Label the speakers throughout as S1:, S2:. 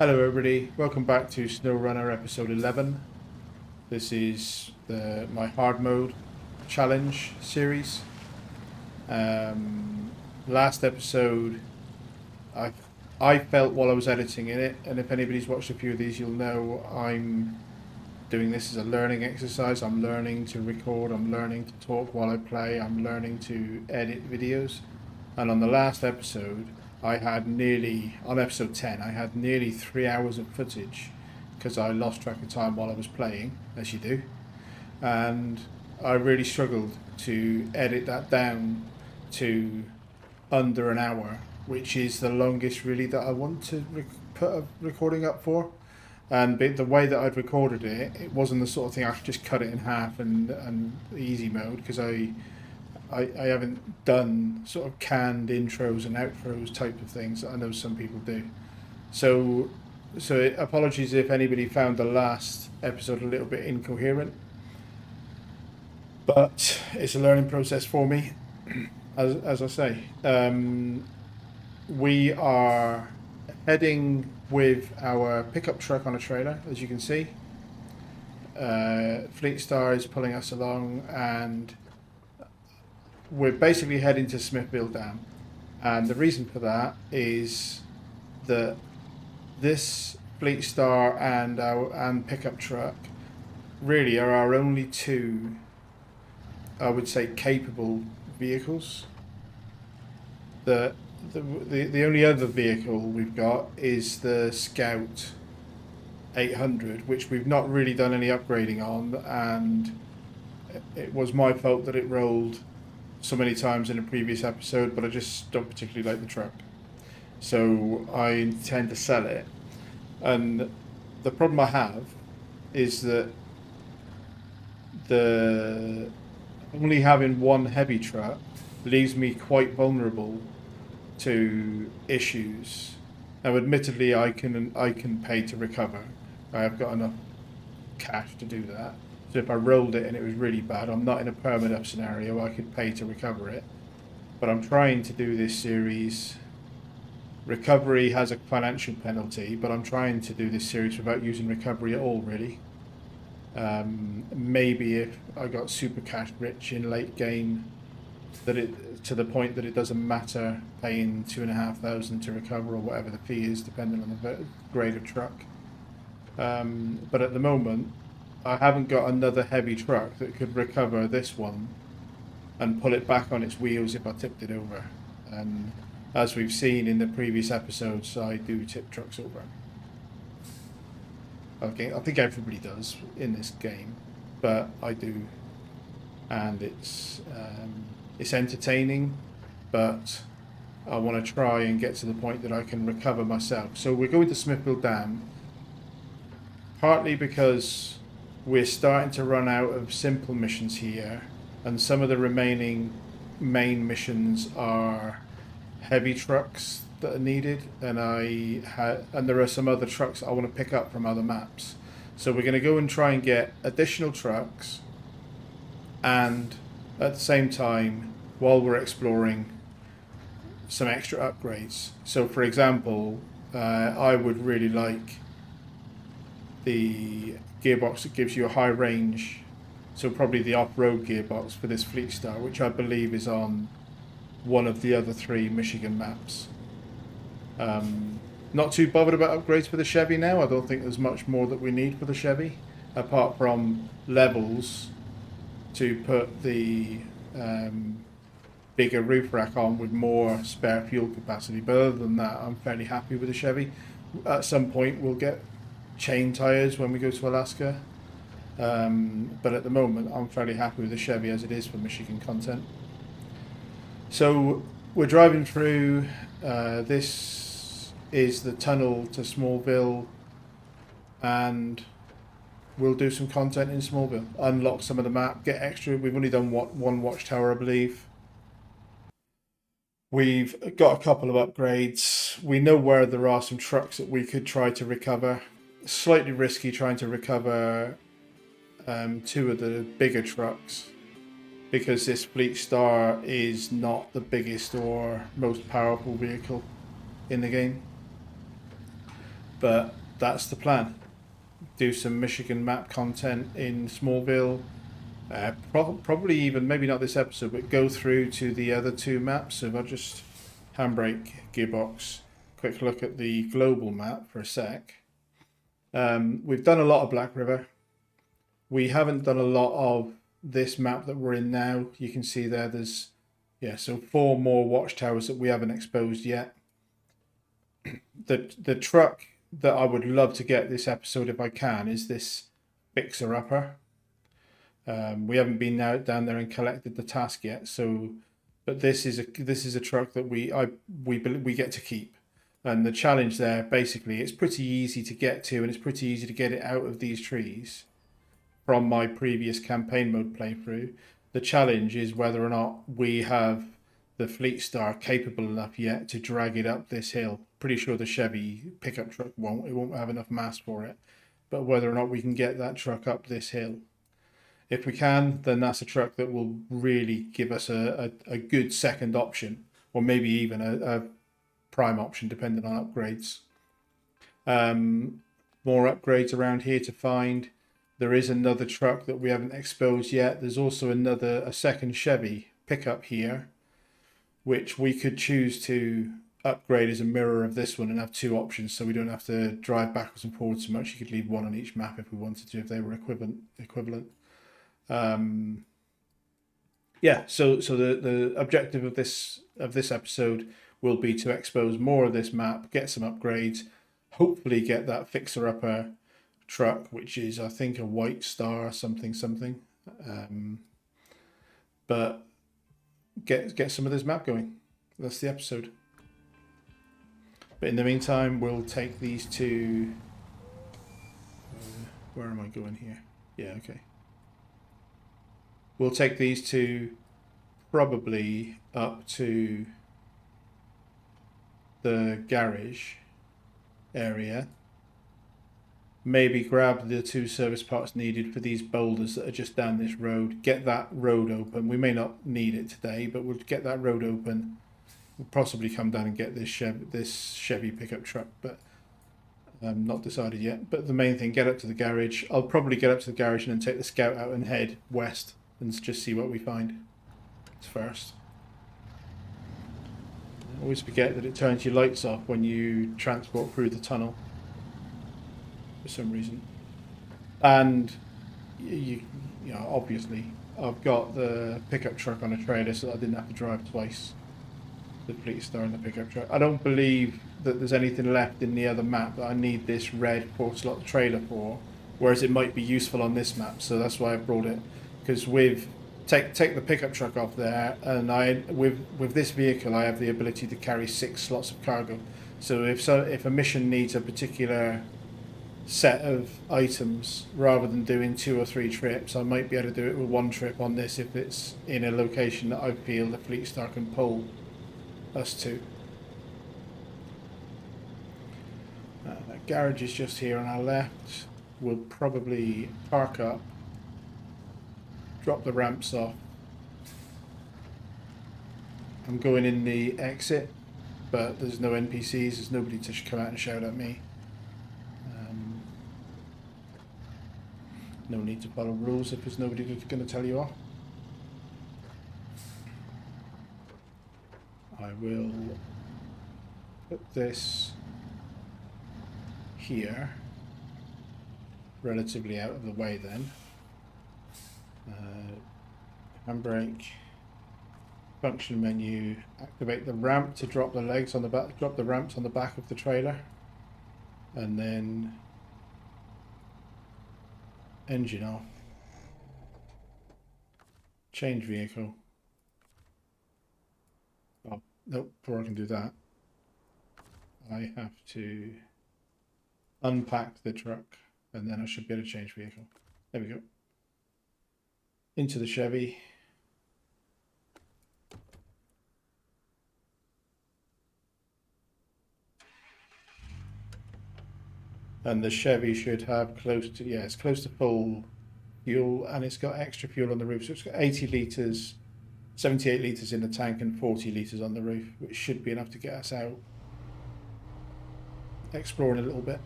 S1: Hello everybody, welcome back to SnowRunner episode 11. This is my hard mode challenge series. Last episode I, I felt while I was editing it, and if anybody's watched a few of these you'll know I'm doing this as a learning exercise. I'm learning to record, I'm learning to talk while I play, I'm learning to edit videos. And on the last episode, on episode 10, I had nearly 3 hours of footage because I lost track of time while I was playing, as you do. And I really struggled to edit that down to under an hour, which is the longest really that I want to put a recording up for. And the way that I'd recorded it, it wasn't the sort of thing I could just cut it in half and easy mode because I haven't done sort of canned intros and outros type of things that I know some people do. So, apologies if anybody found the last episode a little bit incoherent, but it's a learning process for me. As I say, we are heading with our pickup truck on a trailer, as you can see. Fleet Star is pulling us along, and we're basically heading to Smithville Dam. And the reason for that is that this Fleet Star and pickup truck really are our only two, I would say, capable vehicles. The only other vehicle we've got is the Scout 800, which we've not really done any upgrading on, and it was my fault that it rolled so many times in a previous episode, but I just don't particularly like the truck. So I intend to sell it. And the problem I have is that the only having one heavy truck leaves me quite vulnerable to issues. Now, admittedly, I can pay to recover. I have got enough cash to do that. So if I rolled it and it was really bad, I'm not in a permanent scenario. I could pay to recover it. But I'm trying to do this series. Recovery has a financial penalty, but I'm trying to do this series without using recovery at all, really. Maybe if I got super cash rich in late game, that it to the point that it doesn't matter paying 2,500 to recover or whatever the fee is, depending on the grade of truck. But at the moment, I haven't got another heavy truck that could recover this one and pull it back on its wheels if I tipped it over. And as we've seen in the previous episodes, I do tip trucks over. Okay, I think everybody does in this game, but I do, and it's entertaining, but I want to try and get to the point that I can recover myself. So we're going to Smithville Dam, partly because we're starting to run out of simple missions here, and some of the remaining main missions are heavy trucks that are needed, and there are some other trucks I want to pick up from other maps. So we're going to go and try and get additional trucks, and at the same time, while we're exploring, some extra upgrades. So for example, I would really like the gearbox that gives you a high range, so probably the off-road gearbox for this Fleet Star, which I believe is on one of the other three Michigan maps. Not too bothered about upgrades for the Chevy now. I don't think there's much more that we need for the Chevy, apart from levels to put the bigger roof rack on with more spare fuel capacity. But other than that, I'm fairly happy with the Chevy. At some point we'll get chain tires when we go to Alaska, but at the moment I'm fairly happy with the Chevy as it is for Michigan content. So we're driving through, this is the tunnel to Smallville, and we'll do some content in Smallville, unlock some of the map, get extra. We've only done one watchtower, I believe. We've got a couple of upgrades. We know where there are some trucks that we could try to recover. Slightly risky trying to recover two of the bigger trucks, because this Fleet Star is not the biggest or most powerful vehicle in the game. But that's the plan. Do some Michigan map content in Smallville. Probably even, maybe not this episode, but go through to the other two maps. So if I just handbrake, gearbox, quick look at the global map for a sec. We've done a lot of Black River. We haven't done a lot of this map that we're in now. You can see there's, so 4 more watchtowers that we haven't exposed yet. The truck that I would love to get this episode if I can is this Fixer Upper. We haven't been down there and collected the task yet, but this is a truck that we get to keep. And the challenge there, basically, it's pretty easy to get to, and it's pretty easy to get it out of these trees from my previous campaign mode playthrough. The challenge is whether or not we have the Fleet Star capable enough yet to drag it up this hill. Pretty sure the Chevy pickup truck won't. It won't have enough mass for it. But whether or not we can get that truck up this hill. If we can, then that's a truck that will really give us a good second option, or maybe even a prime option, depending on upgrades. More upgrades around here to find. There is another truck that we haven't exposed yet. There's also a second Chevy pickup here, which we could choose to upgrade as a mirror of this one and have 2 options, so we don't have to drive backwards and forwards so much. You could leave 1 on each map if we wanted to, if they were equivalent. So the objective of this episode will be to expose more of this map, get some upgrades, hopefully get that Fixer Upper truck, which is, I think, a White Star something. But get some of this map going. That's the episode. But in the meantime, we'll take these two. Where am I going here? Yeah, okay. We'll take these two probably up to the garage area. Maybe grab the 2 service parts needed for these boulders that are just down this road. Get that road open. We may not need it today, but we'll get that road open. We'll possibly come down and get this Chevy pickup truck, but not decided yet. But the main thing, get up to the garage. I'll probably get up to the garage and then take the Scout out and head west and just see what we find first. I always forget that it turns your lights off when you transport through the tunnel for some reason. And you know, obviously I've got the pickup truck on a trailer so that I didn't have to drive twice. The Fleet Star and the pickup truck. I don't believe that there's anything left in the other map that I need this red 4-slot trailer for, whereas it might be useful on this map, so that's why I brought it. Because take the pickup truck off there, and with this vehicle I have the ability to carry 6 slots of cargo. So if a mission needs a particular set of items, rather than doing 2 or 3 trips, I might be able to do it with 1 trip on this if it's in a location that I feel the Fleet Star can pull us to. That garage is just here on our left. We'll probably park up, drop the ramps off. I'm going in the exit, but there's no NPCs, there's nobody to come out and shout at me. No need to follow rules if there's nobody that's going to tell you off. I will put this here, relatively out of the way then. Handbrake, function menu, activate the ramp to drop the legs on the back, drop the ramps on the back of the trailer, and then engine off. Change vehicle. Oh, nope, before I can do that, I have to unpack the truck and then I should be able to change vehicle. There we go. Into the Chevy. And the Chevy should have it's close to full fuel, and it's got extra fuel on the roof. So it's got 80 litres, 78 litres in the tank and 40 litres on the roof, which should be enough to get us out exploring a little bit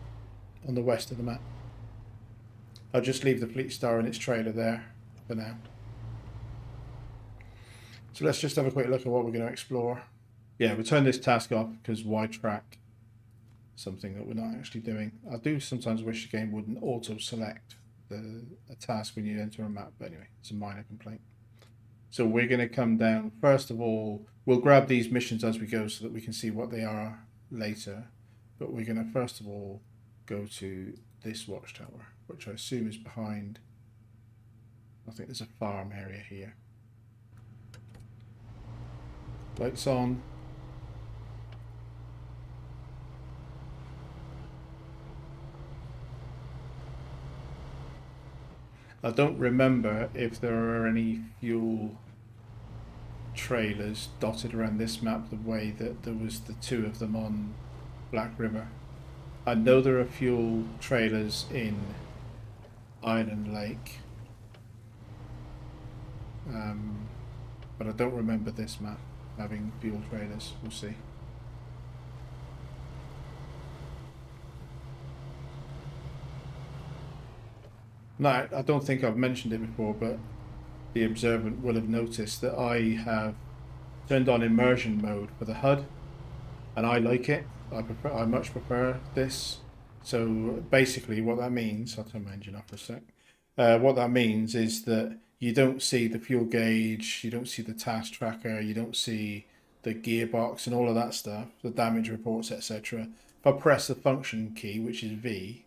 S1: on the west of the map. I'll just leave the Fleet Star and its trailer there for now. So let's just have a quick look at what we're going to explore. Yeah, we'll turn this task off because why track something that we're not actually doing. I do sometimes wish the game wouldn't auto-select a task when you enter a map, but anyway, it's a minor complaint. So we're going to come down. First of all, we'll grab these missions as we go so that we can see what they are later. But we're going to first of all go to this watchtower, which I assume is behind. I think there's a farm area here. Lights on. I don't remember if there are any fuel trailers dotted around this map the way that there was the two of them on Black River. I know there are fuel trailers in Island Lake, but I don't remember this map having fuel trailers. We'll see. No, I don't think I've mentioned it before, but the observant will have noticed that I have turned on immersion mode for the HUD, and I like it. I much prefer this. So basically what that means, I'll turn my engine off for a sec. What that means is that you don't see the fuel gauge, you don't see the task tracker, you don't see the gearbox and all of that stuff, the damage reports, etc. If I press the function key, which is V,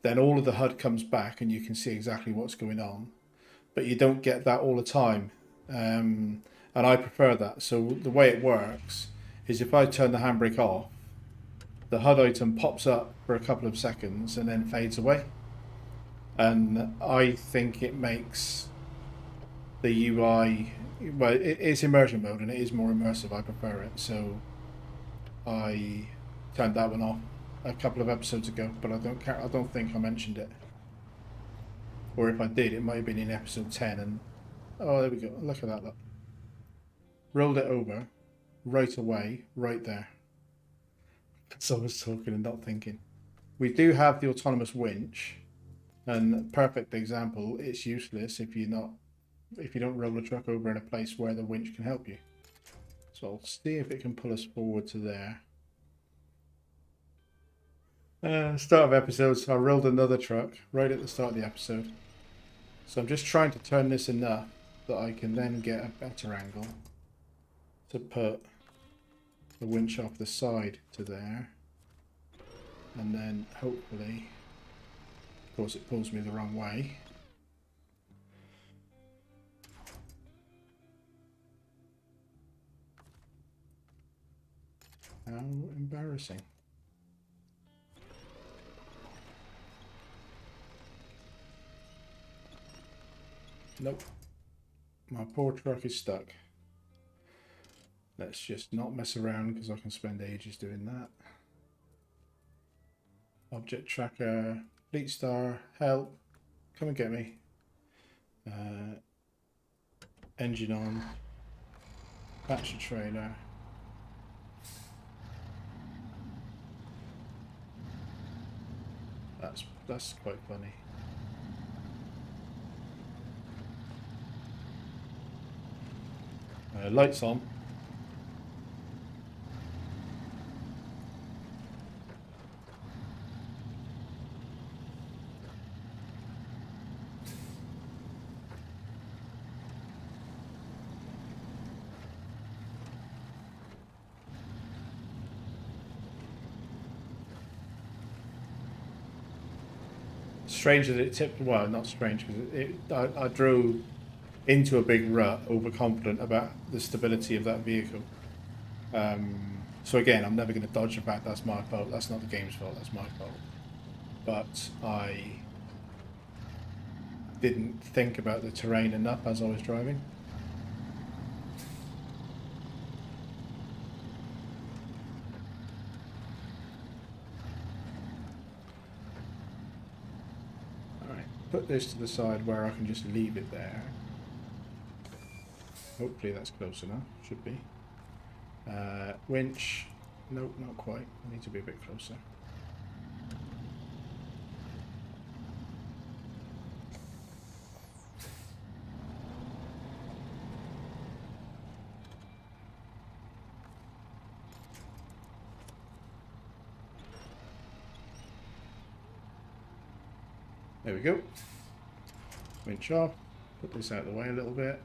S1: then all of the HUD comes back and you can see exactly what's going on. But you don't get that all the time. And I prefer that. So the way it works is if I turn the handbrake off, the HUD item pops up for a couple of seconds and then fades away. And I think it makes the UI, well, it's immersion mode and it is more immersive. I prefer it. So I turned that one off a couple of episodes ago, but I don't think I mentioned it. Or if I did, it might have been in episode 10 and oh, there we go. Look at that, look. Rolled it over right away, right there. So I was talking and not thinking. We do have the autonomous winch, and perfect example, it's useless if you don't roll the truck over in a place where the winch can help you. So I'll see if it can pull us forward to there. Start of episode, so I rolled another truck right at the start of the episode. So I'm just trying to turn this enough that I can then get a better angle to put the winch off the side to there. And then hopefully, of course it pulls me the wrong way. How embarrassing. Nope. My poor truck is stuck. Let's just not mess around because I can spend ages doing that. Object tracker, Fleet Star, help, come and get me. Engine on, patch the trailer. That's quite funny. Lights on. Strange that it tipped. Well, not strange because I drove into a big rut, overconfident about the stability of that vehicle. So again, I'm never going to dodge the fact that's my fault. That's not the game's fault. That's my fault. But I didn't think about the terrain enough as I was driving. Alright, put this to the side where I can just leave it there. Hopefully that's close enough, should be. Winch, nope, not quite. I need to be a bit closer. There we go. Winch off. Put this out of the way a little bit.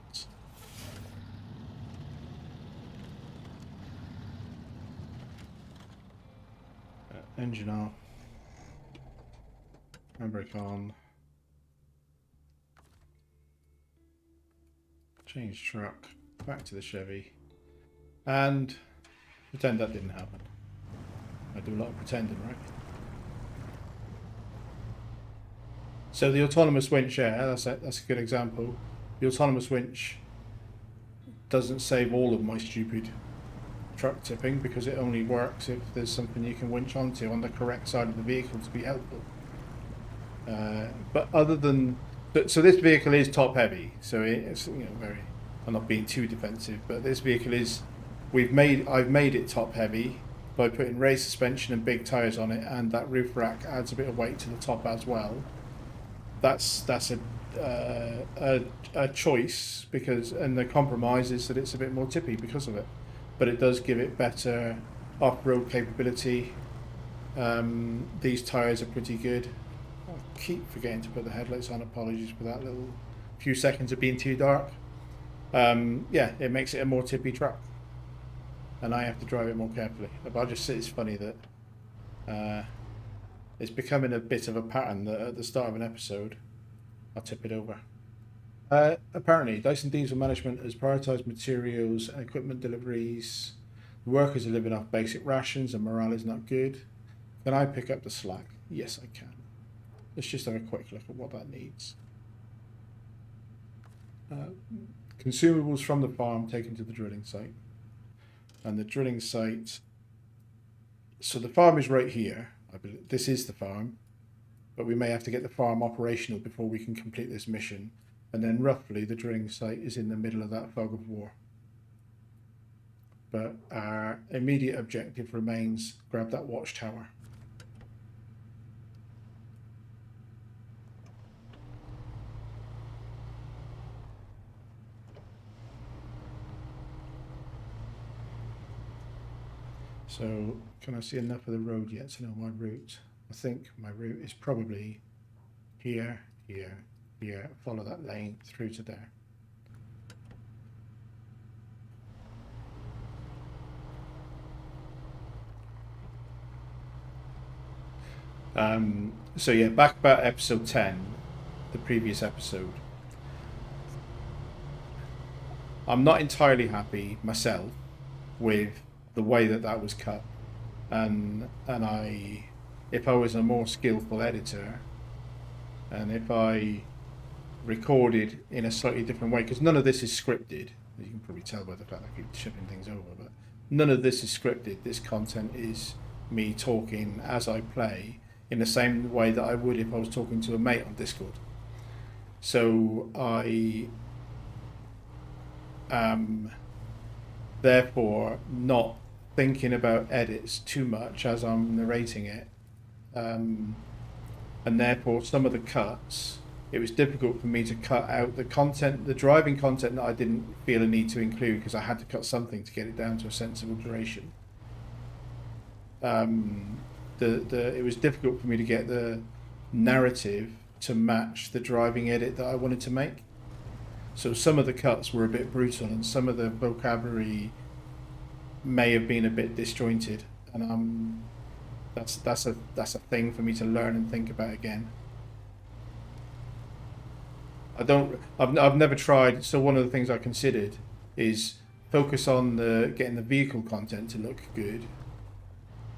S1: Engine off. Handbrake on. Change truck. Back to the Chevy. And pretend that didn't happen. I do a lot of pretending, right? So the autonomous winch, yeah, that's a good example. The autonomous winch doesn't save all of my stupid truck tipping because it only works if there's something you can winch onto on the correct side of the vehicle to be helpful. But other than, so this vehicle is top heavy, so it's, you know, very, I'm not being too defensive, but this vehicle is, I've made it top heavy by putting race suspension and big tires on it, and that roof rack adds a bit of weight to the top as well. That's a choice because, and the compromise is that it's a bit more tippy because of it, but it does give it better off-road capability. These tires are pretty good. I keep forgetting to put the headlights on. Apologies for that little few seconds of being too dark. Yeah, it makes it a more tippy truck, and I have to drive it more carefully. But I just say it's funny that it's becoming a bit of a pattern that at the start of an episode, I'll tip it over. Apparently, Dyson Diesel Management has prioritised materials and equipment deliveries. The workers are living off basic rations and morale is not good. Can I pick up the slack? Yes, I can. Let's just have a quick look at what that needs. Consumables from the farm taken to the drilling site. And the drilling site... So the farm is right here. I believe this is the farm, but we may have to get the farm operational before we can complete this mission. And then roughly the drilling site is in the middle of that fog of war. But our immediate objective remains grab that watchtower. So can I see enough of the road yet to know my route? I think my route is probably here, here, here. Follow that lane through to there. So yeah, back about episode 10, the previous episode. I'm not entirely happy myself with the way that was cut, and if I was a more skillful editor, and if I recorded in a slightly different way, because none of this is scripted, you can probably tell by the fact I keep shipping things over, but none of this is scripted. This content is me talking as I play in the same way that I would if I was talking to a mate on Discord. So I am therefore not thinking about edits too much as I'm narrating it, and therefore some of the cuts, it was difficult for me to cut out the content, the driving content that I didn't feel a need to include because I had to cut something to get it down to a sensible duration. It was difficult for me to get the narrative to match the driving edit that I wanted to make. So some of the cuts were a bit brutal, and some of the vocabulary may have been a bit disjointed, and that's a thing for me to learn and think about again. I've never tried. So one of the things I considered is focus on getting the vehicle content to look good,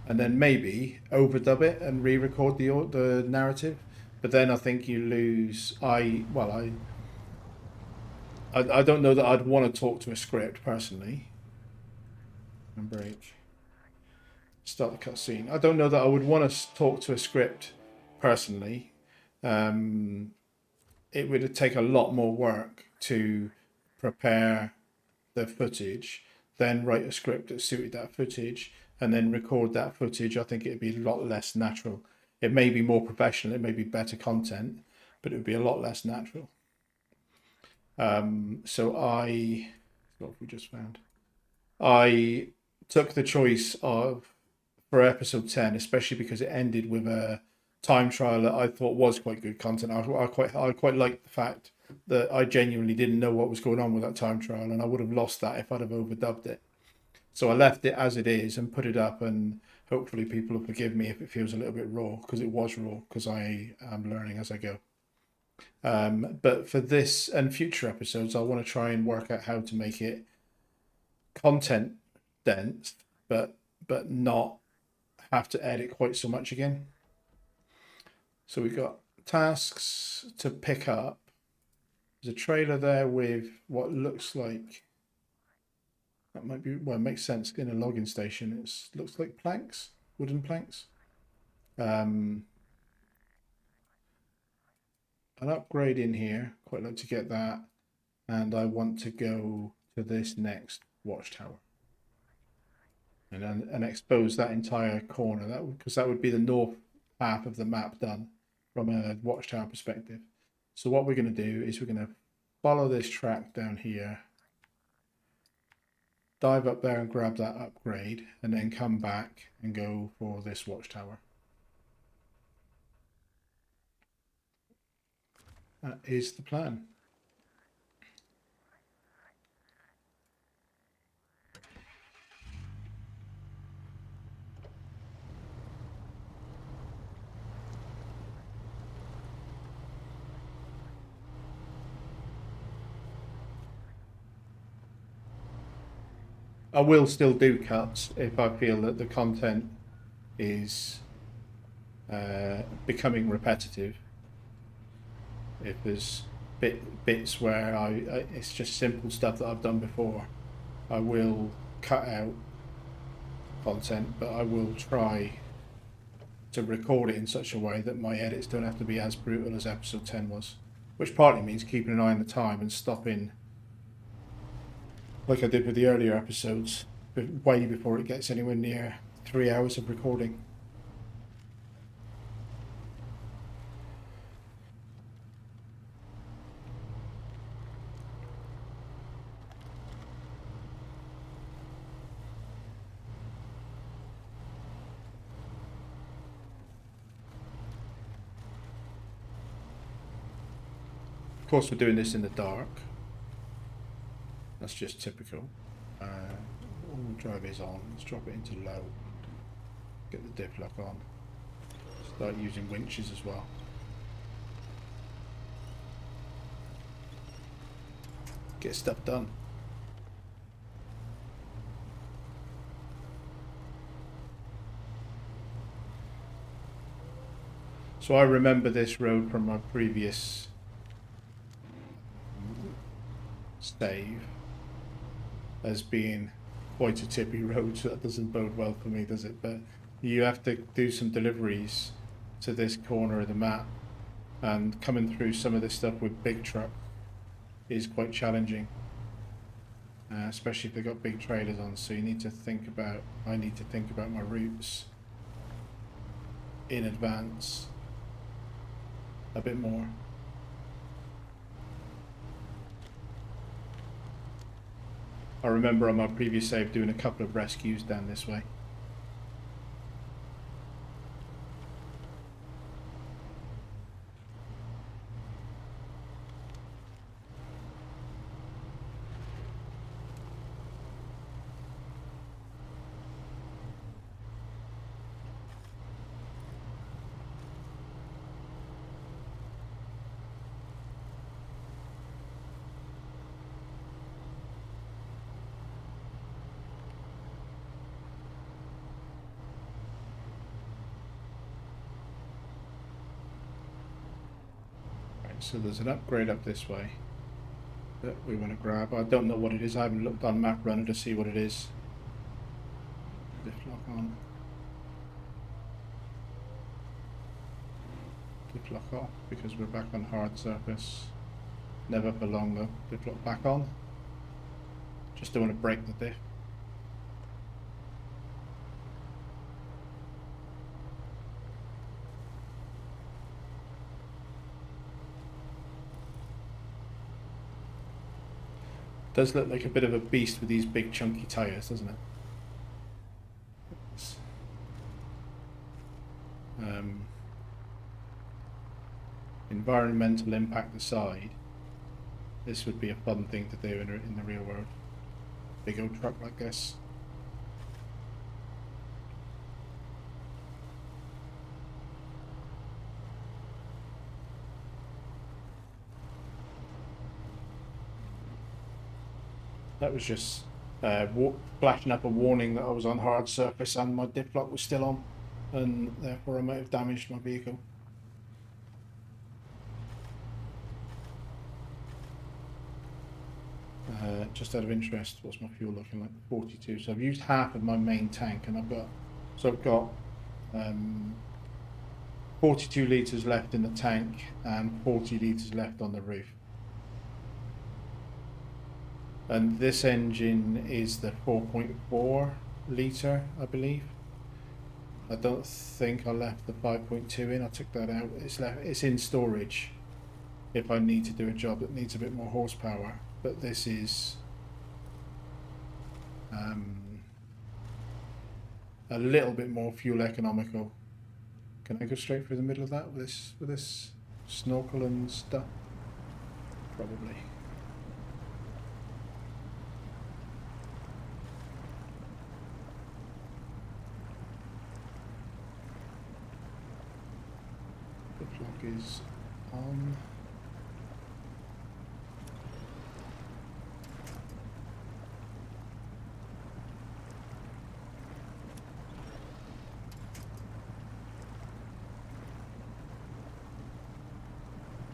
S1: and then maybe overdub it and re-record the narrative. But then I think you lose. I don't know that I'd want to talk to a script personally. And break. Start the cutscene. I don't know that I would want to talk to a script personally. It would take a lot more work to prepare the footage, then write a script that suited that footage, and then record that footage. I think it'd be a lot less natural. It may be more professional, it may be better content, but it would be a lot less natural. So what have we just found? I took the choice of, for episode 10, especially because it ended with a time trial that I thought was quite good content. I quite liked the fact that I genuinely didn't know what was going on with that time trial, and I would have lost that if I'd have overdubbed it. So I left it as it is and put it up, and hopefully people will forgive me if it feels a little bit raw, because it was raw, because I am learning as I go. But for this and future episodes, I want to try and work out how to make it content dense, but not have to edit quite so much again. So we've got tasks to pick up. There's a trailer there with what looks like, that might be, well, it makes sense in a logging station. It looks like planks, wooden planks. An upgrade in here, quite like to get that. And I want to go to this next watchtower and expose that entire corner, because that would be the north half of the map done from a watchtower perspective. So what we're going to do is we're going to follow this track down here, dive up there and grab that upgrade, and then come back and go for this watchtower. That is the plan. I will still do cuts if I feel that the content is becoming repetitive. If there's bits where it's just simple stuff that I've done before, I will cut out content, but I will try to record it in such a way that my edits don't have to be as brutal as episode 10 was, which partly means keeping an eye on the time and stopping, like I did with the earlier episodes, way before it gets anywhere near 3 hours of recording. Of course, we're doing this in the dark. That's just typical. All drive is on. Let's drop it into low. Get the diff lock on. Start using winches as well. Get stuff done. So I remember this road from my previous save as being quite a tippy road, so that doesn't bode well for me, does it? But you have to do some deliveries to this corner of the map, and coming through some of this stuff with big truck is quite challenging, especially if they've got big trailers on. So you need to think about, I need to think about my routes in advance a bit more. I remember on my previous save doing a couple of rescues down this way. So there's an upgrade up this way that we want to grab. I don't know what it is. I haven't looked on Map Runner to see what it is. Diff lock on. Diff lock off because we're back on hard surface. Never for long though. Diff lock back on. Just don't want to break the diff. Does look like a bit of a beast with these big chunky tyres, doesn't it? environmental impact aside, this would be a fun thing to do in the real world. Big old truck like this. That was just flashing up a warning that I was on hard surface and my diff lock was still on, and therefore I might have damaged my vehicle. Just out of interest, what's my fuel looking like? 42. So I've used half of my main tank, and I've got 42 litres left in the tank and 40 litres left on the roof. And this engine is the 4.4 litre, I believe. I don't think I left the 5.2 in. I took that out. It's in storage if I need to do a job that needs a bit more horsepower. But this is a little bit more fuel economical. Can I go straight through the middle of that with this snorkel and stuff? Probably. The clock is on.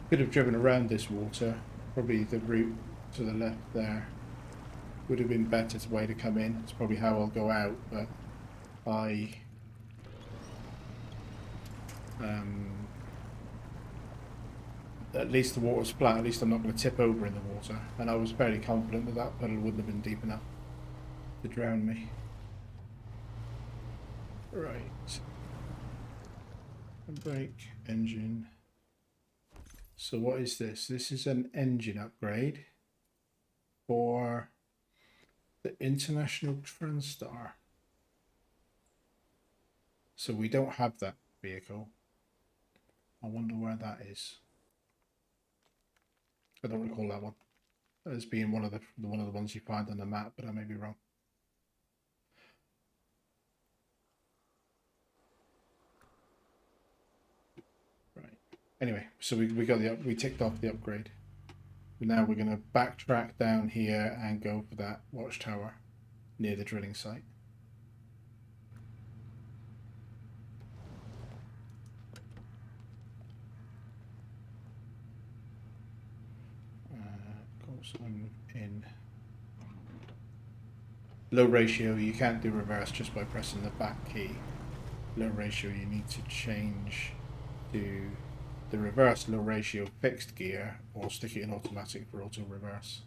S1: Could have driven around this water. Probably the route to the left there would have been better way to come in. It's probably how I'll go out, but at least the water's flat. At least I'm not going to tip over in the water, and I was fairly confident that that puddle wouldn't have been deep enough to drown me. Right. Brake, engine. So what is this? This is an engine upgrade for the International Transtar. So we don't have that vehicle. I wonder where that is. I don't recall that one as being one of the ones you find on the map, but I may be wrong. Right. Anyway, so we ticked off the upgrade. Now we're going to backtrack down here and go for that watchtower near the drilling site. I'm in low ratio. You can't do reverse just by pressing the back key. Low ratio, you need to change to the reverse low ratio fixed gear or stick it in automatic for auto reverse.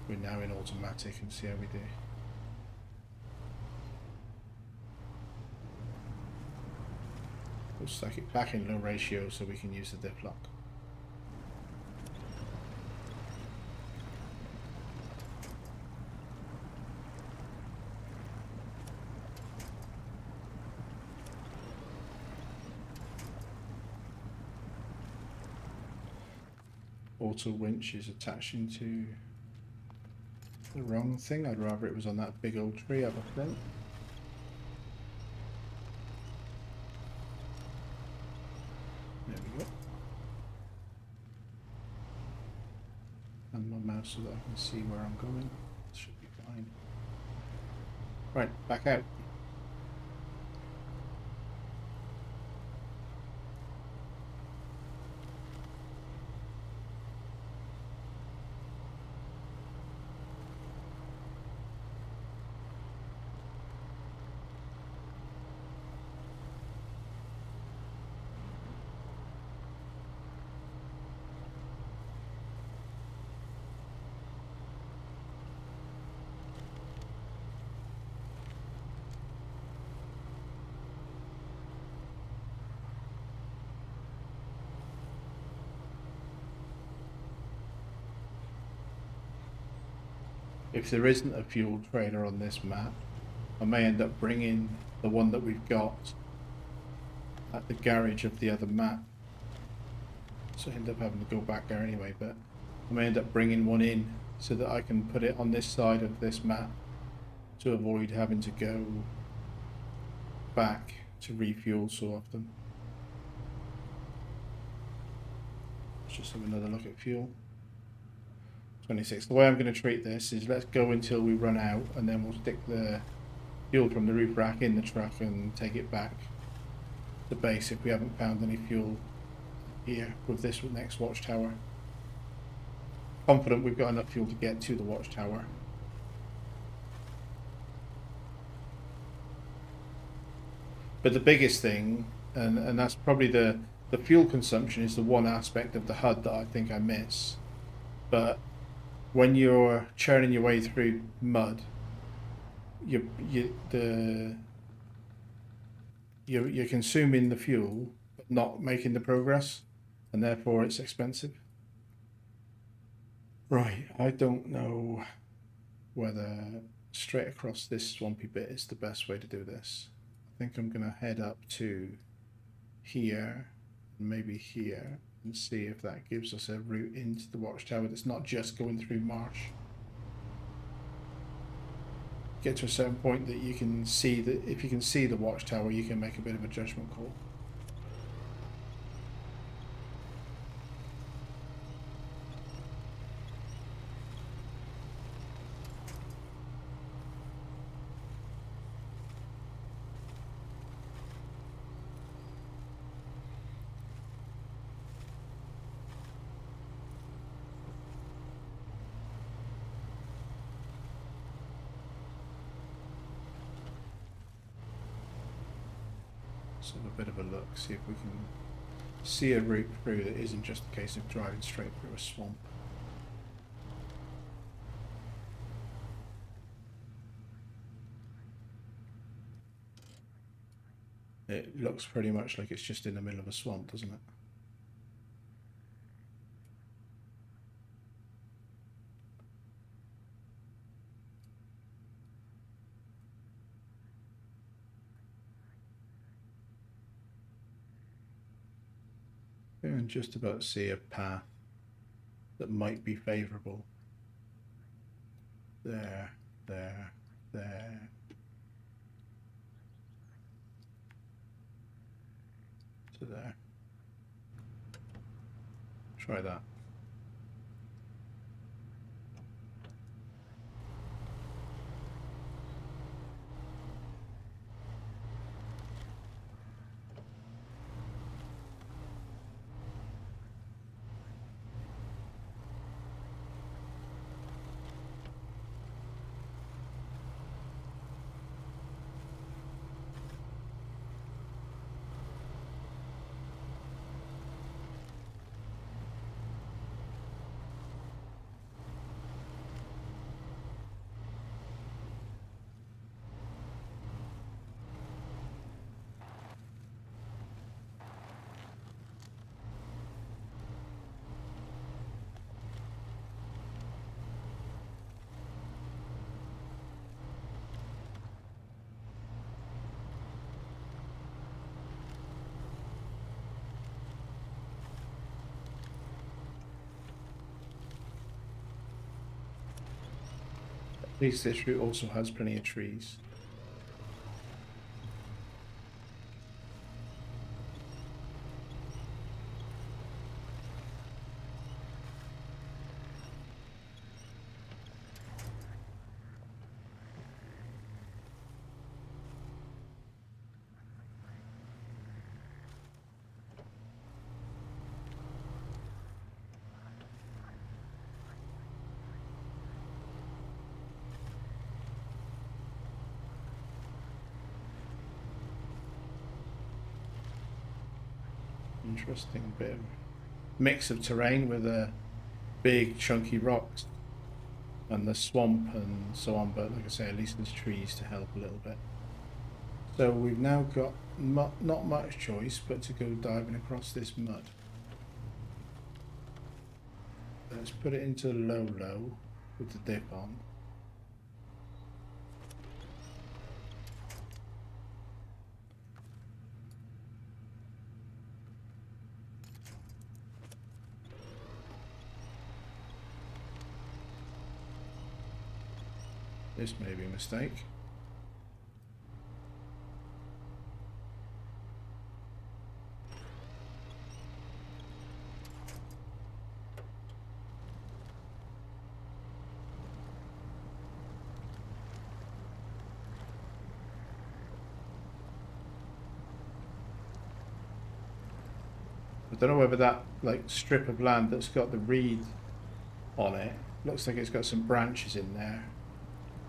S1: We're now in automatic and see how we do. We'll stick it back in low ratio so we can use the diff lock. Auto winch is attaching to the wrong thing. I'd rather it was on that big old tree up front. There we go. And my mouse so that I can see where I'm going. Should be fine. Right, back out. If there isn't a fuel trailer on this map, I may end up bringing the one that we've got at the garage of the other map so I end up having to go back there anyway, but I may end up bringing one in so that I can put it on this side of this map to avoid having to go back to refuel so often. Let's just have another look at fuel. 26. The way I'm going to treat this is let's go until we run out, and then we'll stick the fuel from the roof rack in the truck and take it back to base if we haven't found any fuel here with this next watchtower. Confident we've got enough fuel to get to the watchtower. But the biggest thing, and that's probably the fuel consumption, is the one aspect of the HUD that I think I miss. But when you're churning your way through mud, you're consuming the fuel but not making the progress, and therefore it's expensive. Right, I don't know whether straight across this swampy bit is the best way to do this. I think I'm going to head up to here, maybe here, and see if that gives us a route into the watchtower that's not just going through marsh. Get to a certain point that you can see that if you can see the watchtower, you can make a bit of a judgment call. Let's have a bit of a look, see if we can see a route through that isn't just a case of driving straight through a swamp. It looks pretty much like it's just in the middle of a swamp, doesn't it? I can just about see a path that might be favourable. There, there, there. To there. Try that. At least this route also has plenty of trees. Interesting bit of mix of terrain with big chunky rocks and the swamp and so on, but like I say, at least there's trees to help a little bit. So we've now got not much choice but to go diving across this mud. Let's put it into low with the dip on. This may be a mistake. I don't know whether that like strip of land that's got the reed on it looks like it's got some branches in there,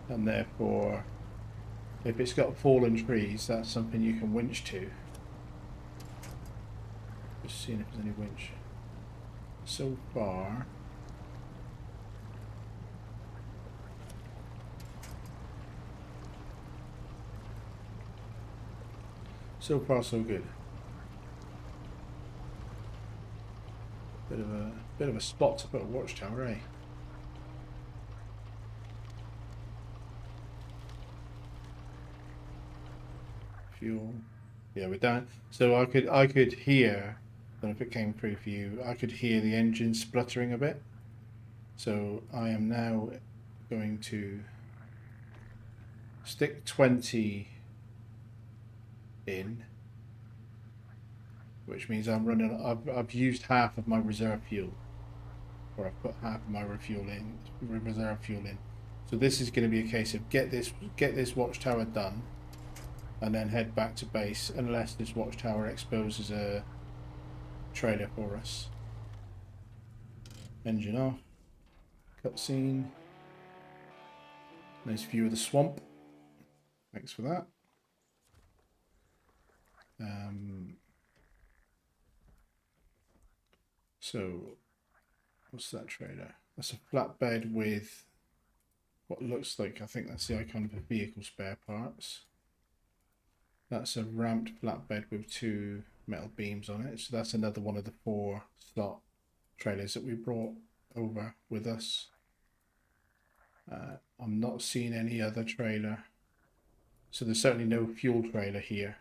S1: and therefore if it's got fallen trees, that's something you can winch to. Just seeing if there's any winch. So far, so so good. Bit of a spot to put a watchtower, eh? Fuel. Yeah, we're done. So I could hear, I don't know if it came through for you, I could hear the engine spluttering a bit. So I am now going to stick 20 in, which means I'm running, I've used half of my reserve fuel, or I've put half of my reserve fuel in. So this is going to be a case of get this watchtower done, and then head back to base, unless this watchtower exposes a trailer for us. Engine off. Cutscene. Nice view of the swamp. Thanks for that. So, what's that trailer? That's a flatbed with what looks like, I think that's the icon of a vehicle spare parts. That's a ramped flatbed with 2 metal beams on it. So that's another one of the 4 slot trailers that we brought over with us. I'm not seeing any other trailer. So there's certainly no fuel trailer here.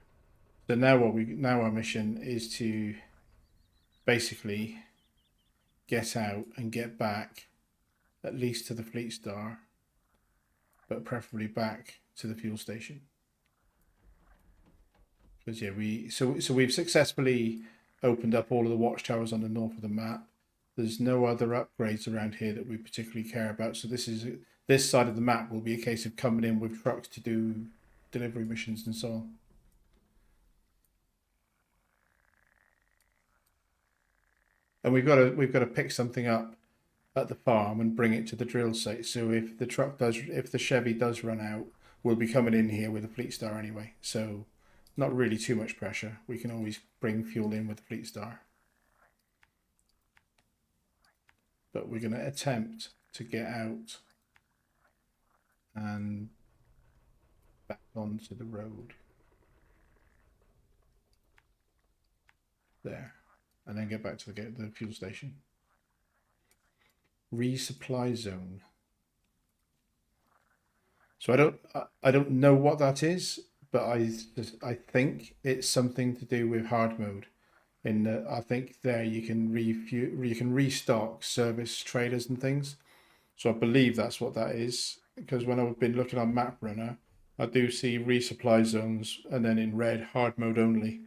S1: So now our mission is to basically get out and get back at least to the Fleet Star, but preferably back to the fuel station. Because yeah, we've successfully opened up all of the watchtowers on the north of the map. There's no other upgrades around here that we particularly care about. So this side of the map will be a case of coming in with trucks to do delivery missions and so on. And we've got to pick something up at the farm and bring it to the drill site. So if the Chevy does run out, we'll be coming in here with a Fleet Star anyway. So not really too much pressure. We can always bring fuel in with the Fleet Star. But we're going to attempt to get out and back onto the road. There. And then get back to the fuel station. Resupply zone. So I don't know what that is, but I think it's something to do with hard mode. I think there you can restock service trailers and things. So I believe that's what that is, because when I've been looking on Map Runner, I do see resupply zones and then in red hard mode only.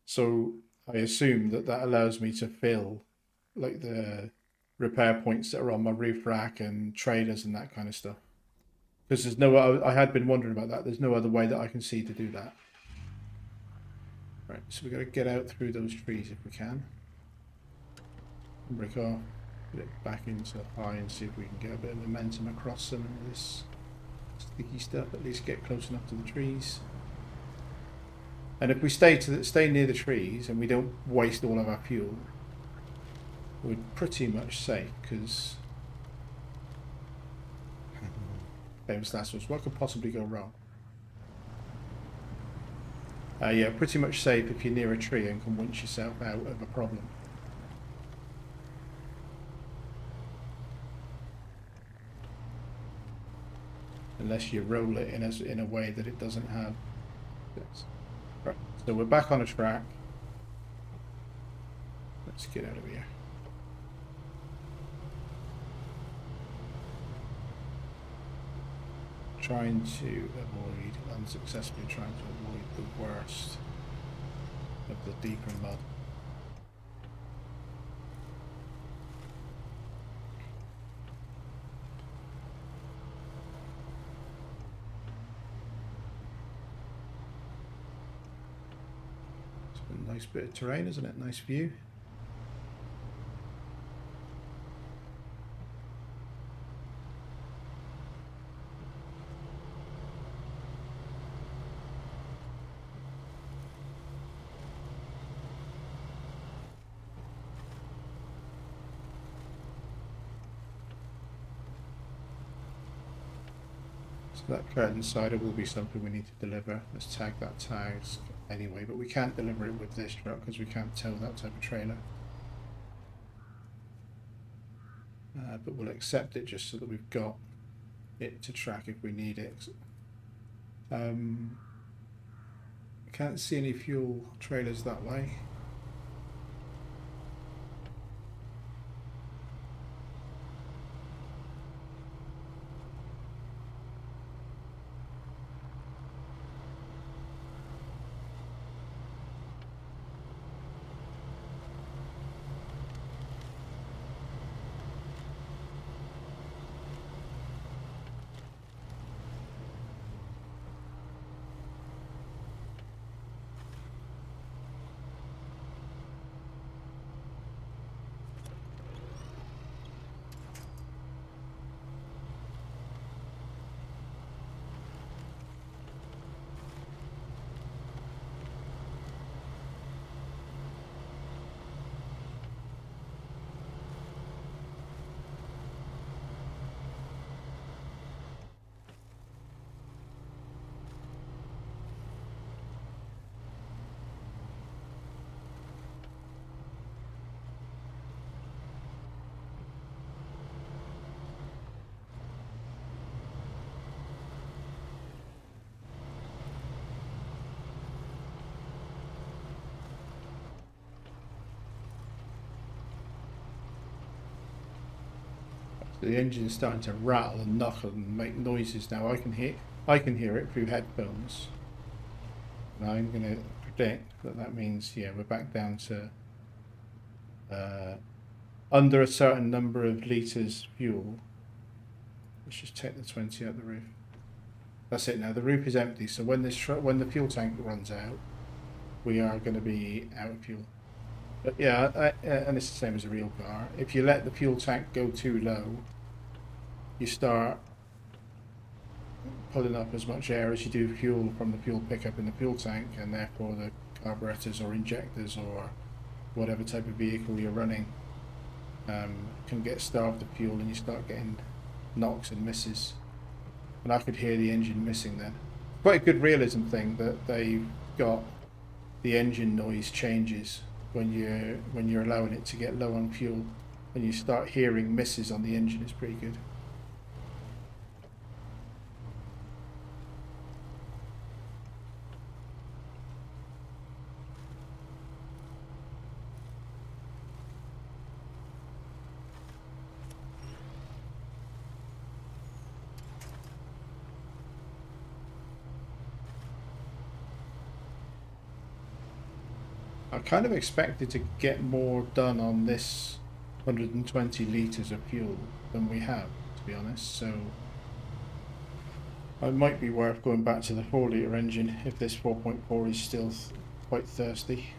S1: So I assume that allows me to fill like the repair points that are on my roof rack and trailers and that kind of stuff. Because I had been wondering about that. There's no other way that I can see to do that. Right, so we've got to get out through those trees if we can. Break off, put it back into high and see if we can get a bit of momentum across some of this sticky stuff. At least get close enough to the trees. And if we stay near the trees and we don't waste all of our fuel, we're pretty much safe, because famous last words, what could possibly go wrong? Yeah, pretty much safe if you're near a tree and can winch yourself out of a problem. Unless you roll it in a way that it doesn't have this. Right, so we're back on a track. Let's get out of here. trying to avoid, unsuccessfully trying to avoid the worst of the deeper mud. It's a nice bit of terrain, isn't it? Nice view. So that curtain cider will be something we need to deliver. Let's tag that tags anyway, but we can't deliver it with this truck because we can't tow that type of trailer. But we'll accept it just so that we've got it to track if we need it. I can't see any fuel trailers that way. So the engine's starting to rattle and knuckle and make noises now. I can hear it through headphones. And I'm going to predict that means, yeah, we're back down to under a certain number of litres fuel. Let's just take the 20 out the roof. That's it now. The roof is empty, so when when the fuel tank runs out, we are going to be out of fuel. But yeah, and it's the same as a real car. If you let the fuel tank go too low, you start pulling up as much air as you do fuel from the fuel pickup in the fuel tank, and therefore the carburetors or injectors or whatever type of vehicle you're running can get starved of fuel, and you start getting knocks and misses. And I could hear the engine missing then. Quite a good realism thing that they've got the engine noise changes when you're allowing it to get low on fuel, and you start hearing misses on the engine. Is pretty good. I kind of expected to get more done on this 120 litres of fuel than we have, to be honest, so it might be worth going back to the 4-litre engine if this 4.4 is still quite thirsty.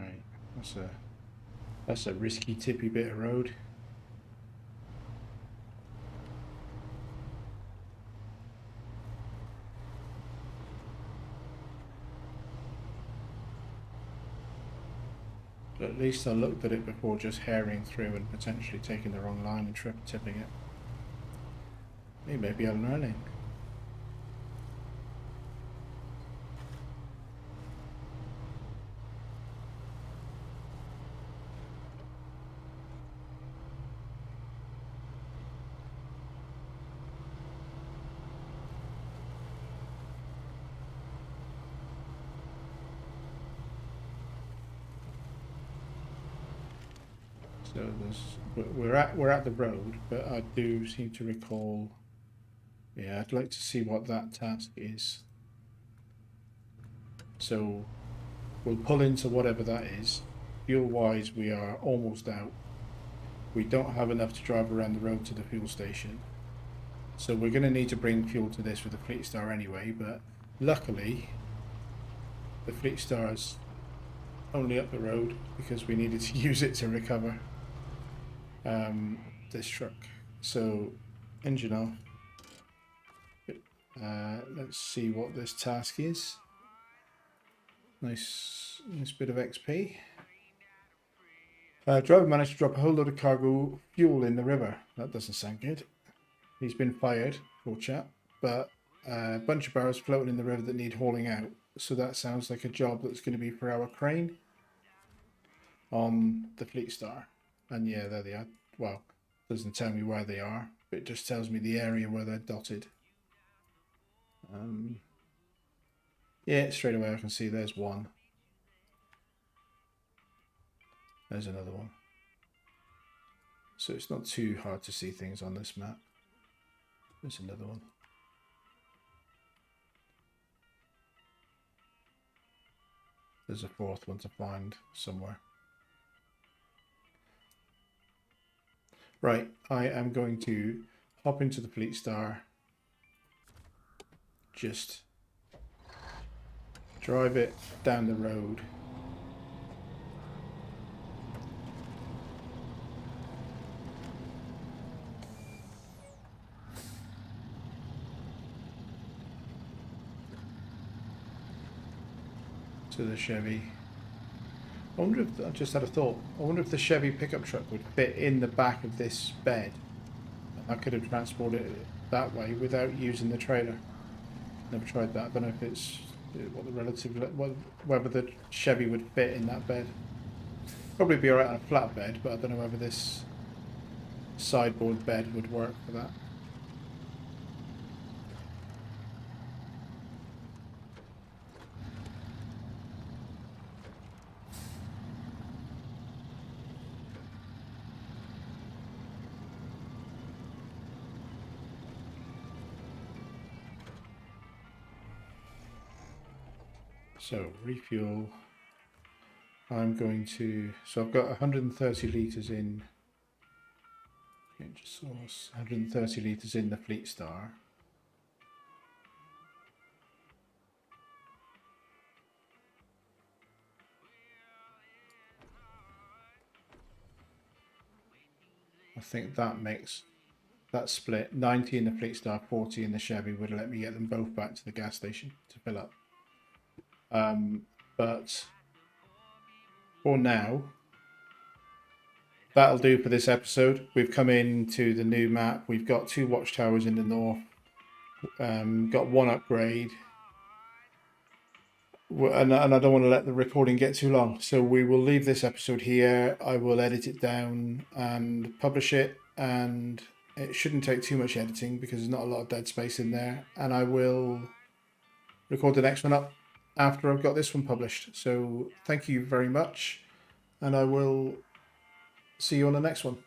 S1: Right, that's a risky, tippy bit of road. But at least I looked at it before just herring through and potentially taking the wrong line and tipping it. Maybe I'm learning. So we're at the road, but I do seem to recall. Yeah, I'd like to see what that task is. So we'll pull into whatever that is. Fuel wise, we are almost out. We don't have enough to drive around the road to the fuel station. So we're going to need to bring fuel to this with the Fleet Star anyway, but luckily the Fleet Star is only up the road because we needed to use it to recover this truck. So engine off. Let's see what this task is. Nice bit of XP. Driver managed to drop a whole load of cargo fuel in the river. That doesn't sound good. He's been fired, poor chap, but a bunch of barrels floating in the river that need hauling out. So that sounds like a job that's going to be for our crane on the Fleet Star. And yeah, there they are. Well, doesn't tell me where they are, but it just tells me the area where they're dotted. Yeah, straight away I can see there's one. There's another one. So it's not too hard to see things on this map. There's another one. There's a fourth one to find somewhere. Right, I am going to hop into the Fleet Star. Just drive it down the road. To the Chevy. I wonder if, I just had a thought, I wonder if the Chevy pickup truck would fit in the back of this bed. I could have transported it that way without using the trailer. Never tried that. I don't know if it's what the relative, whether the Chevy would fit in that bed. Probably be alright on a flat bed, but I don't know whether this sideboard bed would work for that. So refuel. I'm going to, so I've got 130 litres in, just source, 130 litres in the Fleet Star. I think that makes, that split, 90 in the Fleet Star, 40 in the Chevy would let me get them both back to the gas station to fill up. But for now, that'll do for this episode. We've come into the new map. We've got 2 watchtowers in the north. Got 1 upgrade. And I don't want to let the recording get too long. So we will leave this episode here. I will edit it down and publish it. And it shouldn't take too much editing because there's not a lot of dead space in there. And I will record the next one up after I've got this one published. So thank you very much. And I will see you on the next one.